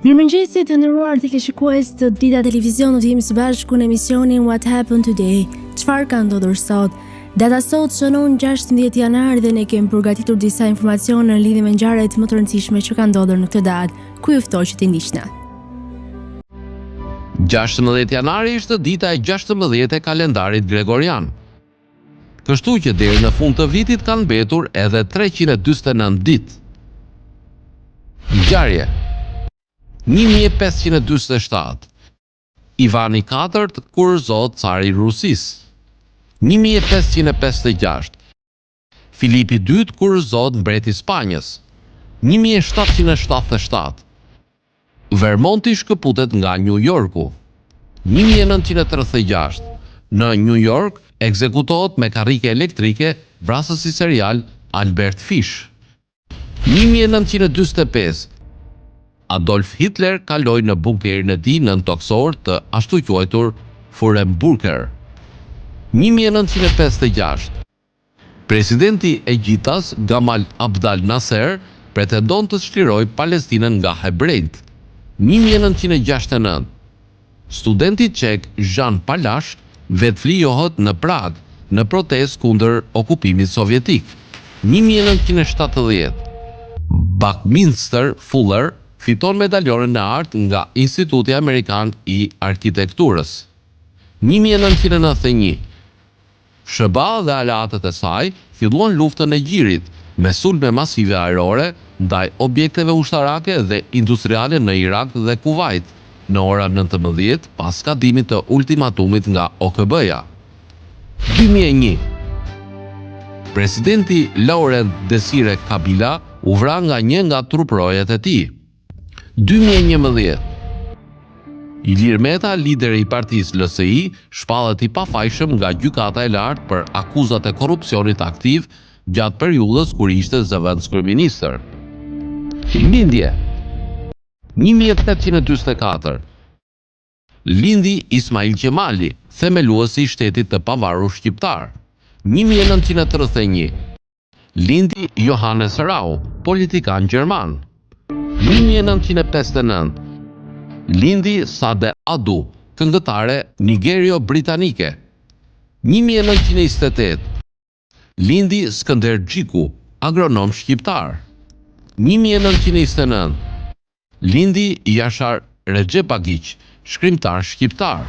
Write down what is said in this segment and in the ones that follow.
Mirëmëngjesit të nderuar teleshikues të Dita Televizionit, jemi së bashku në emisionin What Happened Today. Çfarë ka ndodhur sot? Data sot shënon 16 janar dhe ne kemi përgatitur disa informacione në lidhje me ngjarjet më të rëndësishme që kanë ndodhur në këtë datë, ku ju ftoj që të ndiqni. 16 janari është dita e 16 e kalendarit gregorian. Kështu që deri në fund të vitit kanë mbetur edhe 349 ditë. Ngjarje 1547. Ivani IV kurorëzohet cari i Rusisë. 1556. Filipi II kurorëzohet mbreti i Spanjës. 1777. Vermonti shkëputet nga New Yorku. 1936. Në New York ekzekutohet me karrike elektrike vrasësi serial Albert Fish. 1945. Adolf Hitler kaloi në bunkerin e tij nën toksor të ashtu quajtur Fuhrenbunker. 1956. Presidenti e Egjiptit Gamal Abdel Nasser pretendon të çlirojë Palestinën nga hebrejt. 1969. Studenti çek Jean Palash vetflijohet në Prag në protestë kundër okupimit sovjetik. 1970. Buckminster Fuller fiton medaljonin e artë nga Instituti Amerikan i Arkitekturës. 1991. SBA dhe aleatët e saj filluan luftën e gjirit me sulme masive ajrore ndaj objekteve ushtarake dhe industriale në Irak dhe Kuvajt në ora 19 pas skatimit të ultimatumit nga OKB-ja. 2001. Presidenti Laurent Desire Kabila u vra nga një nga truprojet e tij. 2011. Ilir Meta, lideri i partisë LSI, shpallet i pafajshëm nga gjykata e lartë për akuzat e korrupsionit aktiv gjatë periudhës kur ishte zëvendës kryeministër. Lindje 1844. Lindi Ismail Qemali, themeluesi i shtetit të pavarur shqiptar. 1931. Lindi Johannes Rau, politikan gjerman. 1959. Lindi Sade Adu, këngëtare nigerio-britanike. 1928. Lindi Skënder Xhiku, agronom shqiptar. 1929. Lindi Yashar Rexhepagić, shkrimtar shqiptar.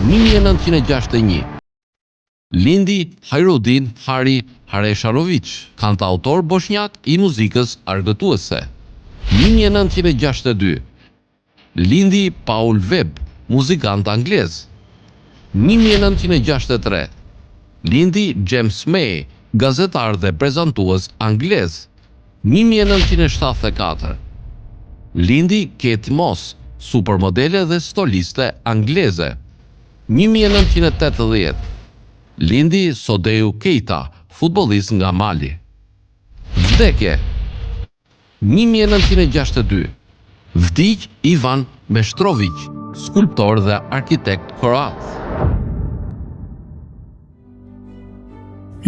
1961. Lindi Hajrudin Hari Hareshanović, kantautor bosnjak i muzikës argëtuese. 1962. Lindi Paul Webb, muzikant anglez. 1963. Lindi James May, gazetar dhe prezantues anglez. 1974. Lindi Kate Moss, supermodele dhe stoliste angleze. 1980. Lindi Sodeu Keita, futbollist nga Mali. Vdekje 1962. Vdiq Ivan Meshtrović, skulptor dhe arkitekt kroat.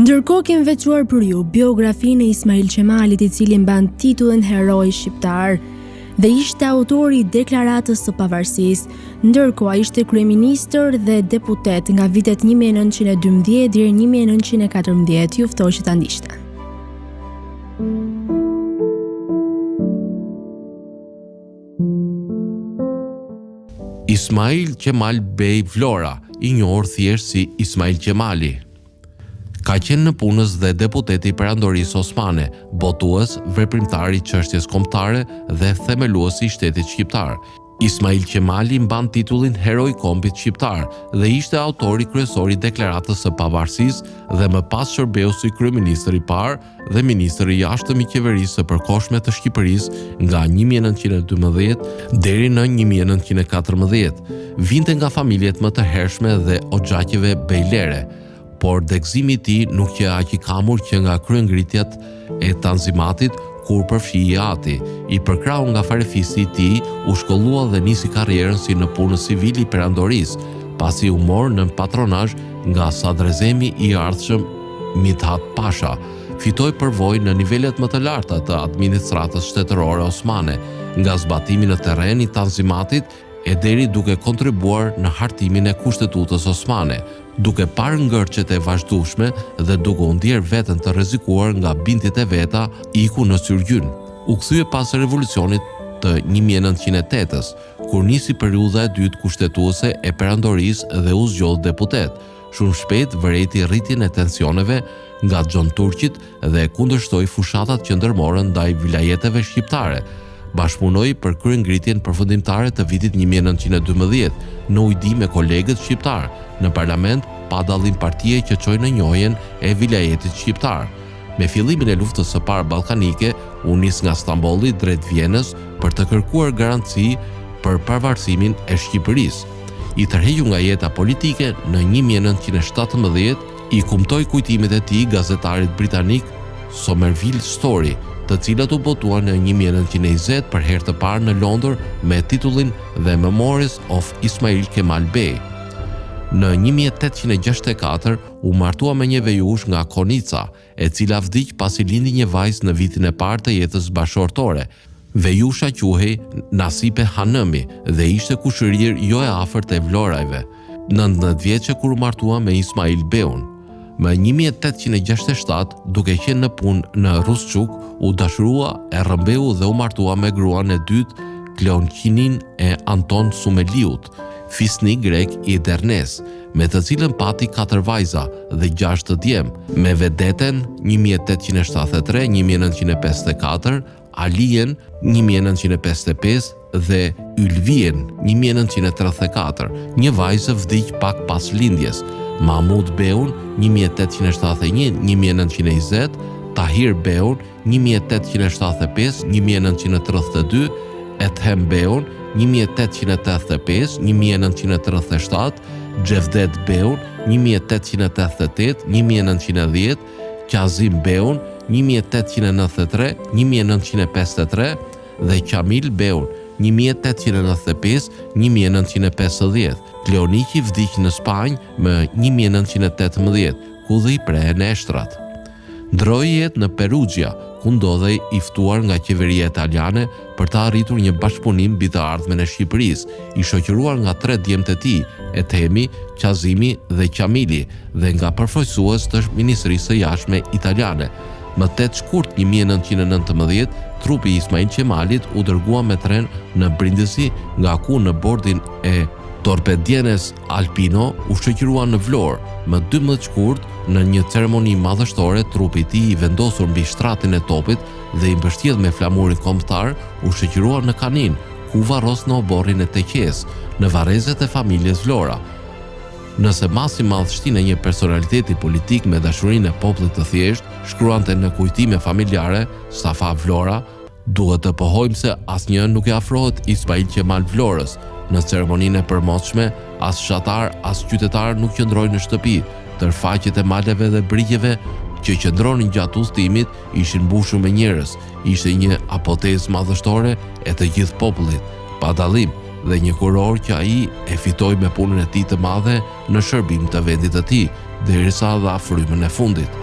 Ndërkohë kemi veçuar për ju biografinë e Ismail Qemalit, i cili mban titullin heroi shqiptar dhe ishte autori i deklaratës së pavarësisë. Ndërkohë ai ishte kryeministër dhe deputet nga vitet 1912 deri 1914. Ju ftoj që ta ndiqni. Ismail Qemal Bey Vlora, i njohur thjesht si Ismail Qemali, ka qenë në punës dhe deputeti i Perandorisë Osmane, botues, veprimtar i çështjes kombëtare dhe themeluesi i shtetit shqiptar. Ismail Qemali mban titullin Heroi i Kombit Shqiptar dhe ishte autori kryesor i deklaratës së pavarësisë dhe më pas shërbeu si kryeministër i parë dhe ministër i jashtëm i qeverisë së përkohshme të Shqipërisë nga 1912 deri në 1914. Vinte nga familjet më të hershme dhe oxhaqeve bejlere, por degëzimi i tij nuk që aq i kamur që nga kryengritjet e Tanzimatit kur përfshihej ati, i përkrahur nga farefisi i tij, u shkollua dhe nisi karrierën si në punës civile i Perandorisë, pasi u mor në patronazh nga sadrezemi i ardhshëm Mithat Pasha, fitoi përvojë në nivelet më të larta të administratës shtetërore osmane, nga zbatimi në terren i Tanzimatit e deri duke kontribuar në hartimin e Kushtetutës osmane, duke parë ngërçet e vazhdueshme dhe duke u ndier veten të rrezikuar nga bindjet e veta, iku në Syrgjyn. U kthye pas revolucionit të 1908-s, kur nisi periudha e dytë kushtetuese e perandorisë dhe u zgjodh deputet. Shumë shpejt vëreti rritjen e tensioneve nga Xhon Turqit dhe kundërshtoi fushatat qendërmore ndaj vilajeteve shqiptare. Bashkëpunoi për kryengritjen përfundimtare të vitit 1912 në ujdi me kolegët shqiptar. Në parlament pa dallim partie që çoi në njohjen e vilajetit shqiptar. Me fillimin e luftës së parë ballkanike, u nis nga Stambolli drejt Vjenës për të kërkuar garanci për pavarësimin e Shqipërisë. I tërhequr nga jeta politike në 1917, i kumtoi kujtimet e tij gazetarit britanik Somerville Story, të cilat u botuan në 1920 për herë të parë në Londër me titullin The Memories of Ismail Kemal Bey. Në 1864 u martua me një vejush nga Konica, e cila vdiq pasi lindi një vajzë në vitin e parë të jetës bashkëortore. Vejusha quhej Nasipe Hanëmi dhe ishte kushërir jo e afërt e Vlorajve. 19 vjeçe kur u martua me Ismail Beun. Më 1867, duke qenë në punë në Rusçuk, u dashurua, e rrëmbeu dhe u martua me gruan e dytë, Kleonqinin e Anton Sumeliut, fisni grek i Dernes, me të cilën pati 4 vajza dhe 6 të djem, me vedeten 1873, 1954, Alien 1955 dhe Ylvien 1934, një vajzë vdiq pak pas lindjes, Mahmud Beun 1871, 1920, Tahir Beun 1875, 1932, Ethem Beun 1885, 1937, Gjevdet Beun 1888, 1910, Kazim Beun 1893, 1953 dhe Kamil Beun 1895, 1950. Kleoniqi vdiq në Spanjë më 1918, ku dhe i pre neshtrat. Ndroi jetë në Perugia, ku ndodhej i ftuar nga qeveria italiane për të arritur një bashkëpunim mbi të ardhmen e Shqipërisë, i shoqëruar nga 3 djemtë e tij, Ethemi, Kazimi dhe Kamili, dhe nga përfaqësues të Ministrisë së Jashtme italiane. Më 8 shkurt 1919, trupi i Ismail Qemalit u dërgua me tren në Brindisi, nga ku në bordin e Torpedienes Alpino u shoqërua në Vlorë. Më 12 shkurt, në një ceremoni madhështore, trupi i tij i vendosur mbi shtratin e topit dhe i mbështjell me flamurin kombëtar, u shoqërua në Kanin, ku varros në oborrin e Teqes, në varrezet e familjes Vlora. Nëse masi madhështinë e një personaliteti politik me dashurinë e popullit të thjesht shkruante në kujtime familjare, Safa Vlora, duhet të pohojmë se asnjë nuk e afrohet Ismail Qemal Vlorës. Në ceremoninë e përmosshme, as fshatar, as qytetar nuk qëndrojnë në shtëpi, tër faqet e maleve dhe brigjeve që qëndronin gjatë udhëtimit ishin mbushur me njerëz. Ishte një apotezë madhështore e të gjithë popullit, pa dallim, dhe një kuror që ai e fitoi me punën e tij të madhe në shërbim të vendit të tij, derisa dha frymën e fundit.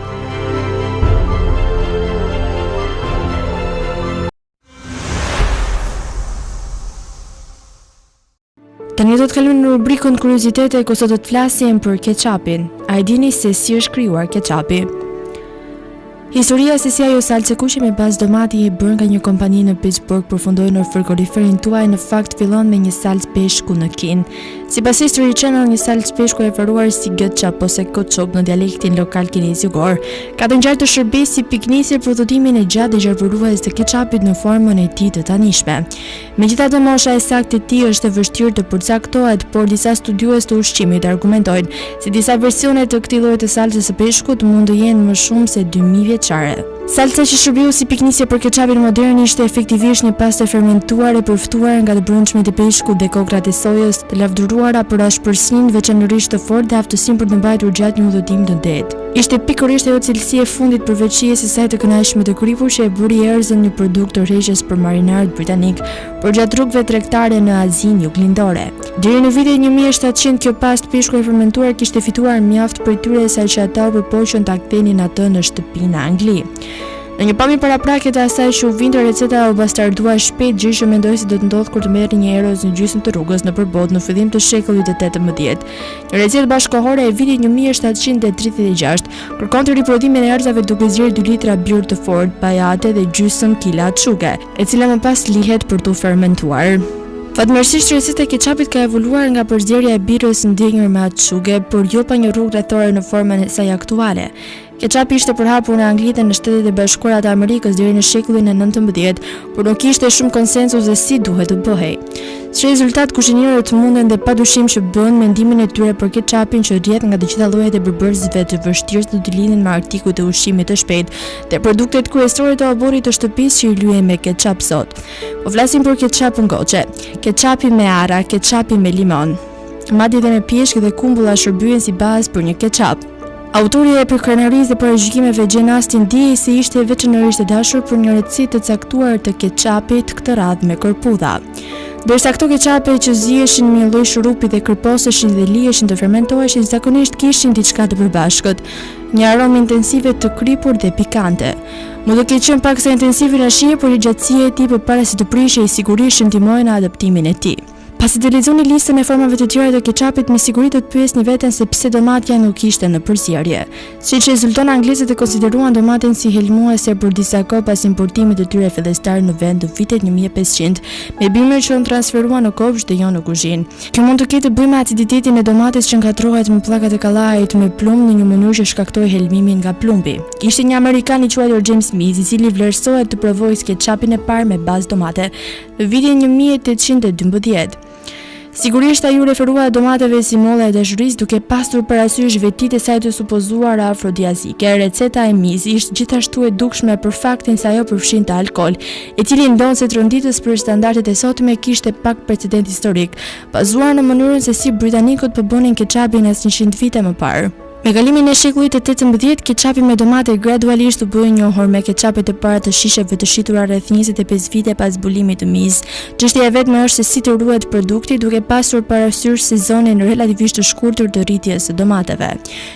Tani do të kalojmë në rubrikën kuriozitete, ku sot do të flasim për keqapin. A e dini se si është krijuar keqapi? Historia se si ajo salcë kuqe me bazë domati e bërë nga një kompani në Pittsburgh përfundoi në frigoriferin tuaj në fakt fillon me një salcë peshku në Kin. Sipas History Channel, një salcë peshku e preparuar si gëtçap ose koçop në dialektin lokal kinez jugor, ka të ngjarë të shërbesë si piknisje për udhëtimin e gjatë dhe gjarpërues të keqapit në formën e tij të tanishme. Megjithatë, mosha e saktë e tij është e vështirë të përcaktohet, por disa studiues të ushqimit argumentojnë se disa versione të këtij lloji të salcës së peshkut mund të jenë më shumë se 2000 vjeçare. Salca që shërbeu si piknisje për keqapin modern ishte efektivisht një pastë fermentuar e përftuar nga të brendshmet e peshkut dhe kokrat e sojës, të lavdëruara për ashpërsinë veçanërisht të fortë dhe aftësinë për të mbajtur gjatë një udhëtimi të ndetë. Ishte pikërisht ajo cilësi e fundit përveç shijes së saj të kënaqshme të kripur që e bëri erëzën një produkt të rreshjes për marinarët britanik, për gjatë rrugëve tregtare në Azinë Juglindore. Deri në vitin 1700 kjo pastë peshku e fermentuar kishte fituar mjaft prej tyre saqë ata u përpoqën ta kthenin atë në shtëpi në Angli. Në një pamje paraprake të asaj që u vinte, receta u bastardua shpejt, gjë që mendoi se do të ndodhë kur të merrte një eroz në gjysmë të rrugës nëpër botë në fillim të shekullit të 18. Një recetë bashkëkohore e vitit 1736 kërkonte riprodhimin e erëzave duke zgjerë 2 litra bjur të fortë, bajate dhe gjysmë kila çuke, e cila më pas lihet për tu fermentuar. Fatmirësisht receta e keçapit ka evoluar nga përzgjerja e birrës ndjenjur me atë por jo pa një rrugë rrethore në formën e saj aktuale. Keçapi ishte përhapur në Angli dhe në Shtetet e Bashkuara të Amerikës deri në shekullin e 19, por nuk kishte shumë konsensus se si duhet të bëhej. Si rezultat, kuzhinierët munden dhe padyshim që bën mendimin e tyre për keçapin që rrjedh nga të gjitha llojet e përbërësve të vështirë të lidhen me artikuj të ushqimit të shpejtë dhe produktet kryesore të oborrit të shtëpisë që i lyhen me keçap sot. Po flasim për keçapin goxhe, keçapi me arra, keçapi me limon. Madje edhe me pjeshk dhe kumbulla shërbyen si bazë për një keçap. Autori e përkrenarisë dhe parashikimeve Jane Austen ndiej se ishte veçanërisht e dashur për një recetë të caktuar të keçapit, këtë radhë me kërpudha. Derisa këto keçape që ziheshin me një lloj shurupi dhe kërposeshin dhe liheshin të fermentoheshin, zakonisht kishin diçka të përbashkët, një aromë intensive të kripur dhe pikante. Mund të ketë qenë paksa intensive në shije, por gjatësia e tij përpara se të prishej sigurisht ndihmoi në adaptimin e tij. Pasi të lexoni listën e formave të tjera të keçapit, me siguri do të pyesni veten se pse domatja nuk ishte në përzierje. Siç rezulton, anglezët e konsideruan domaten si helmuese për disa kohë pas importimit të tyre fillestar në vend në vitet 1500, me bimër që transferuan në kopsht dhe jo në kuzhinë. Kjo mund të ketë të bëjë me aciditetin e domates që ngatrohet me pllakat e kallarit me plumb në një mënyrë që shkaktoi helmimin nga plumbi. Ishte një amerikan i quajtur James Smith, i cili vlerësohet të provojë keçapin e parë me bazë domate në vitin 1812. Sigurisht ai u referua domateve si molla e dashurisë, duke pasur parasysh vetitë e saj të supozuara afrodiazike. Receta e Miz ishte gjithashtu e dukshme për faktin se ajo përfshinte alkool, i cili ndonse tronditës për standardet e sotme kishte pak precedent historik, bazuar në mënyrën se si britanikët bënin keçapin as 100 vite më parë. Me kalimin e shekullit të 18, keçapi me domate gradualisht u bë njohur me keçapet e para të shisheve të shitura rreth 25 vite pas zbulimit të Miz. Çështja vetme është se si të ruhet produkti duke pasur parasysh sezonin relativisht të shkurtër të rritjes së domateve.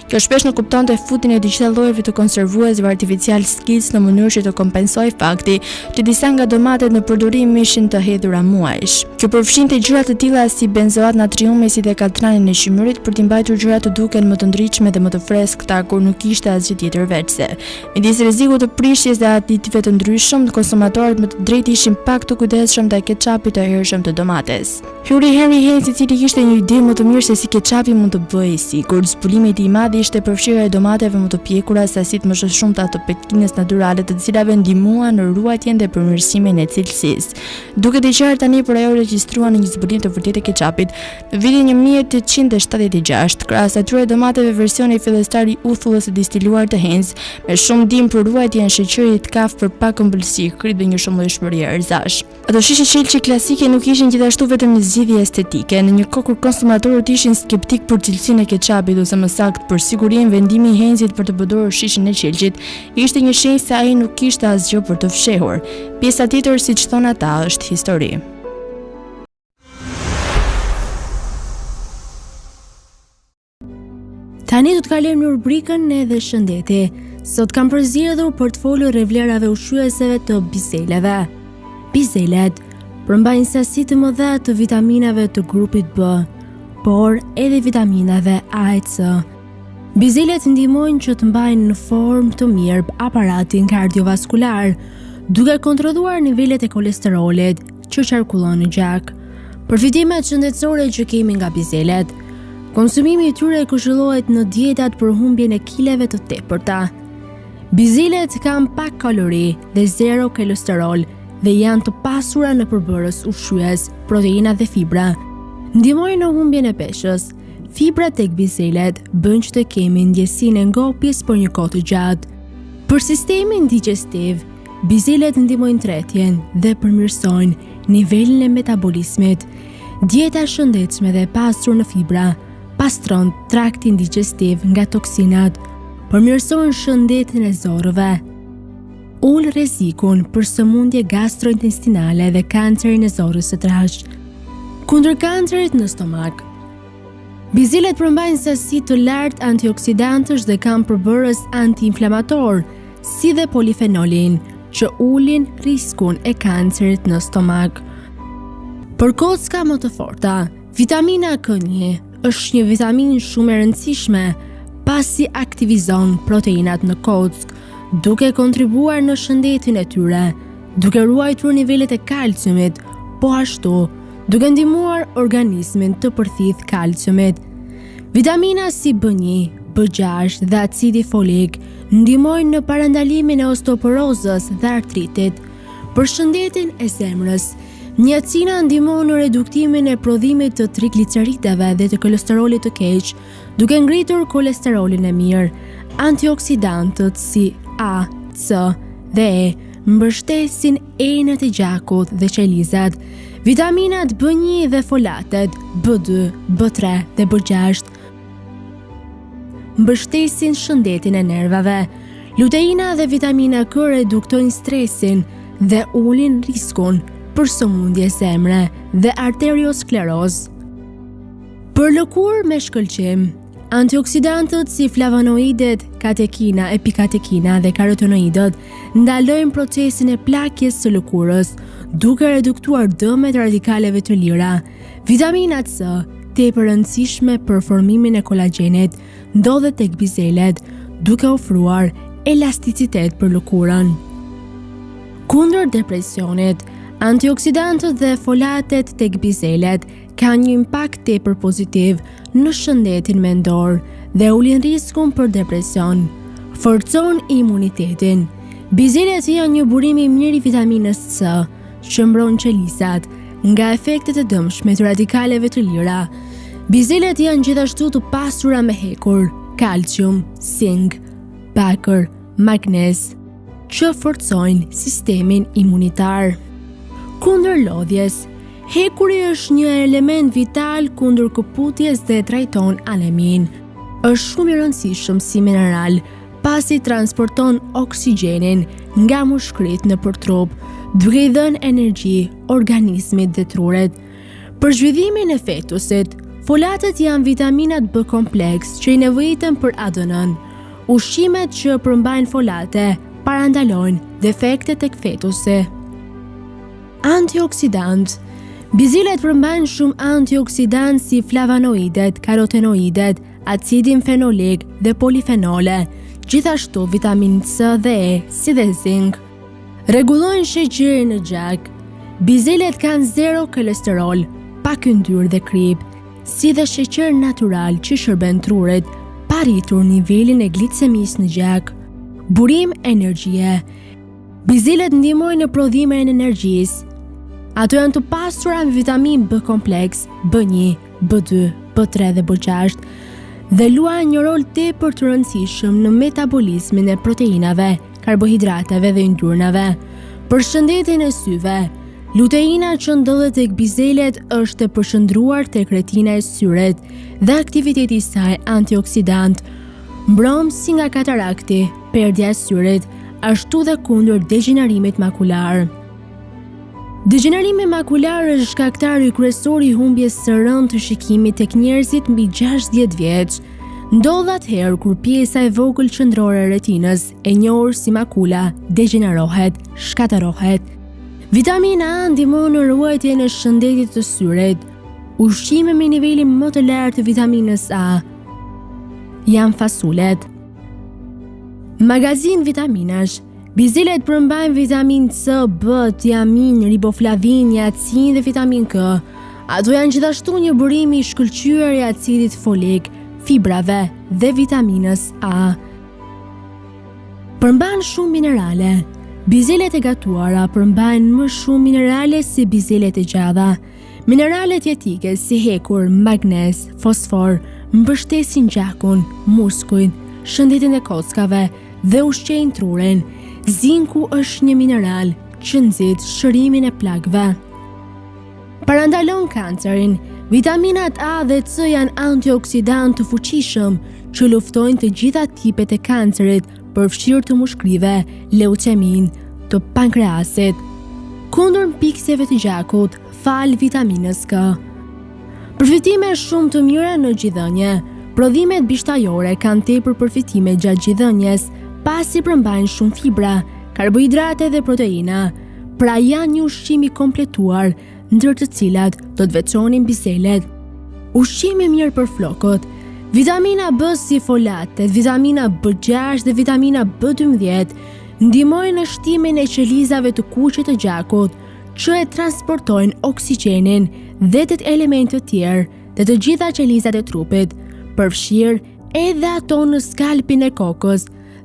Kjo shpesh nuk kuptonte futjen e të gjitha llojeve të konservuesve artificial skis në mënyrë që të kompensoj fakti që disa nga domatet në përdorim ishin të hedhura muajsh. Kjo përfshinte gjëra të tilla si benzoat natriumi si dhe katranin e qymyrit për t'i mbajtur gjërat të duken më të ndritshme dhe më të freskëta kur nuk kishte asgjë tjetër veçse. Midis rrezikut të prishjes dhe aditive të ndryshëm, konsumatorët më të drejtë ishin pak të kujdesshëm ndaj keçapit të hershëm të domates. Hyri Henry Haynes, i cili kishte një ide më të mirë se si keçapi mund të bëhej i sigurt. Zbulimi i tij i madh ishte përfshirja e domateve më të pjekura, sasitë më të shumta të pekines natyrale, të cilave ndihmuan në ruajtjen dhe përmirësimin e cilësisë. Duket e qartë tani për ajo regjistruar në një zbulim të vërtetë të keçapit në vitin 1876, krahas atyre domateve versioni fillestar i uthullës së distiluar të Haynes, me shumë ndim për ruajtjen e sheqerit kaf për pak ëmbëlsi, krit dhe një shumëllojshmëri erëzash. Ato shishe qelçi klasike nuk ishin gjithashtu vetëm një zgjidhje estetike, në një kohë kur konsumatorët ishin skeptik për cilësinë e keçapit, ose më saktë për sigurinë, vendimi i Haynesit për të përdorur shishin e qelçit ishte një shenjë se ai nuk kishte asgjë për të fshehur. Pjesa tjetër, siç thon ata, është histori. Tani do të kalojmë në rubrikën edhe shëndeti. Sot kam përzgjedhur për të folur rreth vlerave ushqyeseve të bizeleve. Bizelet përmbajnë sasi të mëdha të vitaminave të grupit B, por edhe vitaminave A e C. Bizelet ndihmojnë që të mbajnë në formë të mirë aparatin kardiovaskular, duke kontrolluar nivelet e kolesterolit që qarkullon në gjak. Përfitimet shëndetësore që kemi nga bizelet. Konsumimi i tyre këshillohet në dietat për humbjen e kileve të tepërta. Bizelet kanë pak kalori dhe zero kolesterol dhe janë të pasura në përbërës ushqyes, proteina dhe fibra. Ndihmojnë në humbjen e peshës. Fibra tek bizelet bën që të kemi ndjesinë e ngopjes për një kohë të gjatë. Për sistemin digestiv, bizelet ndihmojnë tretjen dhe përmirësojnë nivelin e metabolizmit. Dieta e shëndetshme dhe e pasur në fibra pastron traktin digestiv nga toksinat, përmirëson shëndetin e zorrëve. ul rrezikun për sëmundje gastrointestinale dhe kancerin e zorrës së trashë. Kundër kancerit në stomak. Bizelet përmbajnë sasi të lartë antioksidantësh dhe kanë përbërës antiinflamator, si dhe polifenolin, që ulin riskun e kancerit në stomak. Për kocka më të forta, vitamina K1 është një vitaminë shumë e rëndësishme, pasi aktivizon proteinat në kock, duke kontribuar në shëndetin e tyre, duke ruajtur nivelet e kalciumit, po ashtu duke ndihmuar organizmin të përthith kalciumit. Vitamina si B1, B6 dhe acidi folik ndihmojnë në parandalimin e osteoporozës dhe artritit. Për shëndetin e zemrës, niacina ndihmon në reduktimin e prodhimit të trigliceridave dhe të kolesterolit të keq, duke ngritur kolesterolin e mirë. Antioksidantët si A, C dhe E mbështesin enët e gjakut dhe qelizat. Vitaminat B1 dhe folatet B2, B3 dhe B6 mbështesin shëndetin e nervave. Luteina dhe vitamina K reduktojnë stresin dhe ulin riskun për sëmundje zemre dhe arteriosklerozë. Për lëkurë me shkëlqim, antioksidantët si flavonoidet, katekina, epikatekina dhe karotenoidët ndalojnë procesin e plakjes së lëkurës, duke reduktuar dëmet radikaleve të lira. Vitamina C, tepër rëndësishme për formimin e kolagjenit, ndodhet tek bizelet, duke ofruar elasticitet për lëkurën. Kundër depresionit, antioksidantët dhe folatet tek bizelet kanë një impakt tepër pozitiv në shëndetin mendor dhe ulin riskun për depresion. Forcon imunitetin. Bizelet janë një burim i mirë i vitaminës C, që mbron qelizat nga efektet e dëmshme të radikaleve të lira. Bizelet janë gjithashtu të pasura me hekur, kalcium, sink, bakër, magnez, që forcojnë sistemin imunitar. Kundër lodhjes, hekuri është një element vital kundër këputjes dhe trajton anemin. Është shumë i rëndësishëm si mineral, pasi transporton oksigjenin nga mushkrit nëpër trup, duke i dhënë energji organizmit dhe trurit. Për zhvillimin e fetusit, folatet janë vitaminat B kompleks që i nevojitën për ADN-n. Ushqimet që përmbajnë folate parandalojnë defektet tek fetusi. Antioksidant. Bizelet përmbajnë shumë antioksidant si flavonoidet, karotenoidet, acidin fenolik dhe polifenole, gjithashtu vitamin C dhe E, si dhe zink. Rregullojnë sheqerin në gjak. Bizelet kanë 0 kolesterol, pak yndyrë dhe krip, si dhe sheqer natyral që shërben trurit, pa rritur nivelin e glicemisë në gjak. Burim energjie. Bizelet ndihmojnë në prodhimin e energjisë. Ato janë të pasura me vitamin B kompleks, B1, B2, B3 dhe B6 dhe luajnë një rol tepër të rëndësishëm në metabolizmin e proteinave, karbohidrateve dhe yndyrnave. Për shëndetin e syve, luteina që ndodhet tek bizelet është e përshëndruar tek retina e syrit dhe aktiviteti i saj antioksidant mbron si nga katarakti, perdja e syrit, ashtu dhe kundër degenerimit makular. Degenerimi makular është shkaktari kryesor i humbjes së rëndë të shikimit tek njerëzit mbi 60 vjeç. Ndodh atëherë kur pjesa e vogël qendrore e retinës, e njohur si makula, degenerohet, shkatërohet. Vitamina A ndihmon në ruajtjen e shëndetit të syrit. Ushqime me nivelin më të lartë të vitaminës A janë fasulet. Magazin vitaminash. Bizelet përmbajnë vitamin C, B, tiamin, riboflavin, niacin dhe vitamin K. Ato janë gjithashtu një burim i shkëlqyer i acidit folik, fibrave dhe vitaminës A. Përmbajnë shumë minerale. Bizelet e gatuara përmbajnë më shumë minerale se bizelet e gjalla. Mineralet jetike si hekur, magnez, fosfor mbështesin gjakun, muskujt, shëndetin e kockave dhe ushqejnë trurin. Zinku është një mineral që nxit shërimin e plagëve. Parandalon kancerin. Vitaminat A dhe C janë antioksidant të fuqishëm që luftojnë të gjitha tipet e kancerit, përfshirë të mushkrive, leucemin, të pankreasit, kundër mpiksjeve të gjakut, fal vitaminës K. Përfitime shumë të mira në gjithëdhënie. Prodhimet bishtajore kanë tepër përfitime gjatë gjithëdhënies, pasi përmbajnë shumë fibra, karbohidrate dhe proteina. Pra janë një ushqim i kompletuar, ndër të cilat do të veçonin biselet. Ushqim i mirë për flokët. Vitamina B si folatet, vitamina B6 dhe vitamina B12 ndihmojnë në shtimin e qelizave të kuqe të gjakut, që e transportojnë oksigjenin dhe të elementë të tjerë dhe të gjitha qelizat e trupit, përfshirë edhe ato në skalpin e kokës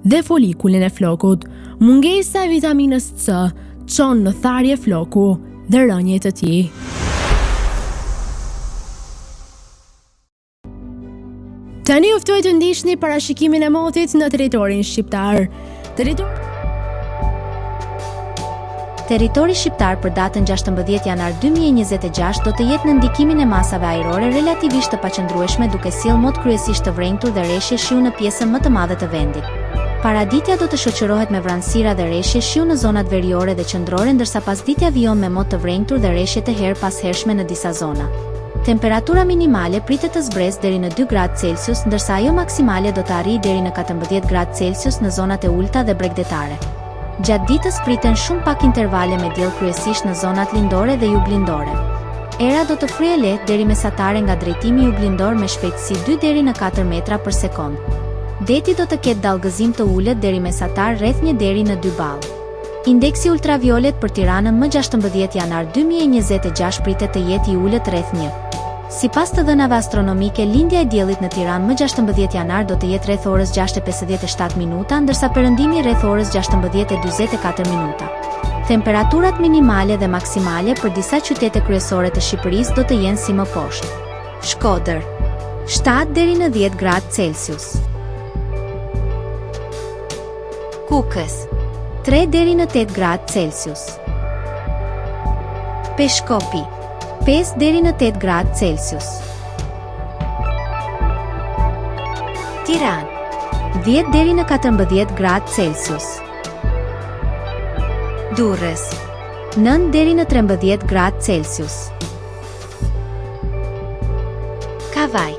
dhe folikullin e flokut. Mungesa e vitaminës C çon në tharje floku dhe rënje të tij. Tani ju ftoj të ndiqni parashikimin e motit në territorin shqiptar. Territori shqiptar për datën 16 janar 2026 do të jetë në ndikimin e masave ajrore relativisht të paqëndrueshme, duke sjellë mot kryesisht të vrenjtur dhe reshje shiu në pjesën më të madhe të vendit. Paraditja do të shoqërohet me vranësira dhe reshje shiu në zonat veriore dhe qendrore, ndërsa pasditja vijon me mot të vrenjtur dhe reshje të herë pas hershme në disa zona. Temperatura minimale pritet të zbresë deri në 2 gradë Celsius, ndërsa ajo maksimale do të arrijë deri në 14 gradë Celsius në zonat e ulta dhe bregdetare. Gjatë ditës priten shumë pak intervale me diell, kryesisht në zonat lindore dhe juglindore. Era do të fryejë lehtë deri mesatare nga drejtimi juglindor me shpejtësi 2 deri në 4 metra për sekond. Deti do të ketë dallgëzim të ulët deri mesatar rreth 1 deri në 2 ball. Indeksi ultraviolet për Tiranën më 16 janar 2026 pritet të jetë i ulët rreth 1. Sipas të dhënave astronomike, lindja e diellit në Tiranë më 16 janar do të jetë rreth orës 6:57 minuta, ndërsa perëndimi rreth orës 16:44 minuta. Temperaturat minimale dhe maksimale për disa qytete kryesore të Shqipërisë do të jenë si më poshtë. Shkodër 7 deri në 10 gradë Celsius. Kukës 3 deri në 8 gradë Celsius. Peshkopi 5 deri në 8 gradë Celsius. Tiranë 10 deri në 14 gradë Celsius. Durrës 9 deri në 13 gradë Celsius. Kavaj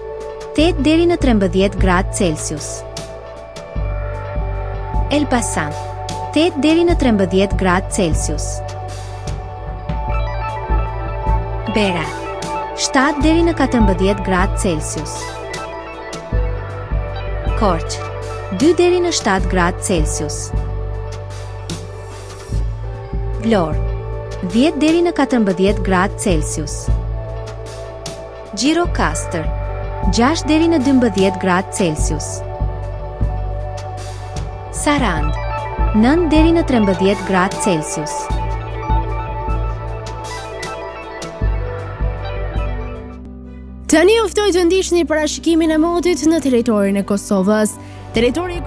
8 deri në 13 gradë Celsius. Elbasan 8 deri në 13 gradë Celsius. Bera 7 deri në 14 gradë Celsius. Korçë 2 deri në 7 gradë Celsius. Vlorë 10 deri në 14 gradë Celsius. Gjirokastër 6 deri në 12 gradë Celsius. Sarand 9 deri në 13 gradë Celsius. Tani ju ftoj të ndiqni parashikimin e motit në territorin e Kosovës. Territori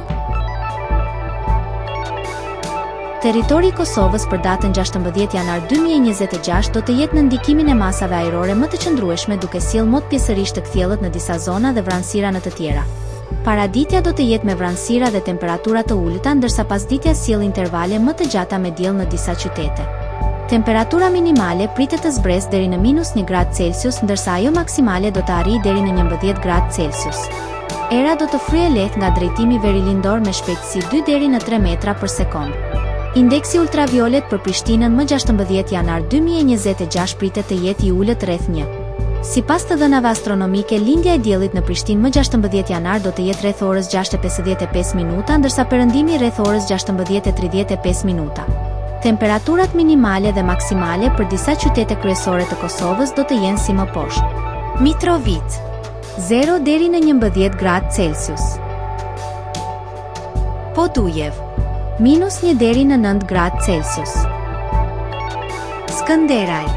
i Kosovës për datën 16 janar 2026 do të jetë në ndikimin e masave ajrore më të qëndrueshme, duke sjellë mot pjesërisht të kthjellët në disa zona dhe vranësira në të tjera. Paraditja do të jetë me vranësira dhe temperatura të ulëta, ndërsa pasditja sjell intervale më të gjata me diell në disa qytete. Temperatura minimale pritet të zbresë deri në -1 gradë Celsius, ndërsa ajo maksimale do të arrijë deri në 11 gradë Celsius. Era do të fryejë lehtë nga drejtimi verilindor me shpejtësi 2 deri në 3 metra për sekond. Indeksi ultraviolet për Prishtinën më 16 janar 2026 pritet të jetë i ulët rreth 1. Sipas të dhënave astronomike, lindja e diellit në Prishtinë më 16 janar do të jetë rreth orës 6:55 minuta, ndërsa perëndimi rreth orës 16:35 minuta. Temperaturat minimale dhe maksimale për disa qytete kryesore të Kosovës do të jenë si më poshtë. Mitrovica 0 deri në 11 gradë Celsius. Podujev -1 deri në 9 gradë Celsius. Skënderaj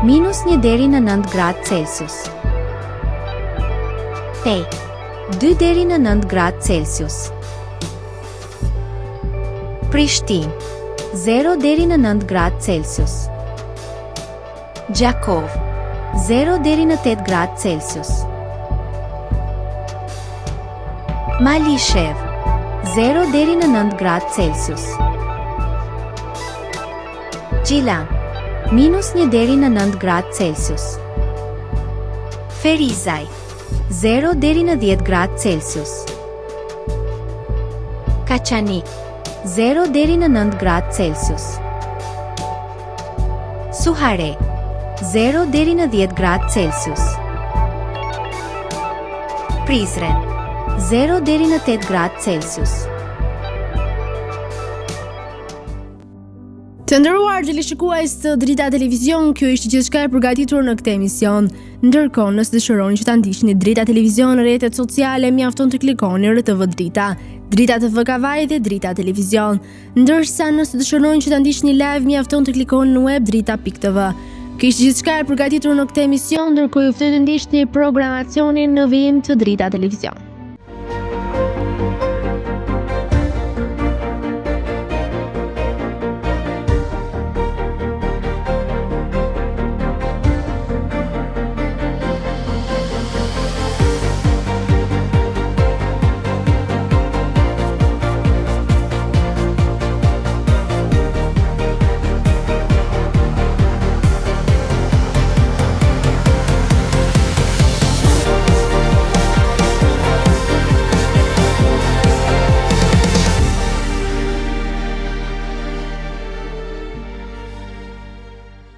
-1 deri në 9 gradë Celsius. Pej 2 deri në 9 gradë Celsius. Prishtinë 0 deri në 9 gradë Celsius. Gjakov 0 deri në 8 gradë Celsius. Malishev 0 deri në 9 gradë Celsius. Gjilan, -1 deri në 9 gradë Celsius. Ferizaj, 0 deri në 10 gradë Celsius. Kaçanik, 0 deri në 9 gradë Celsius. Suhare, 0 deri në 10 gradë Celsius. Prizren, 0 deri në 8 gradë Celsius. Të nderuar teleshikues të Drita Televizion, kjo ishte gjithçka e përgatitur në këtë emision. Ndërkohë, nëse dëshironi që ta ndiqni Drita Televizion në rrjetet sociale, mjafton të klikoni RTV Drita, Drita TV Kavaj dhe Drita Televizion. Ndërsa nëse dëshironi që ta ndiqni live, mjafton të klikoni në web drita.tv. Kjo ishte gjithçka e përgatitur në këtë emision, ndërkohë ju ftoj të ndiqni programacionin në vijim të Drita Televizion.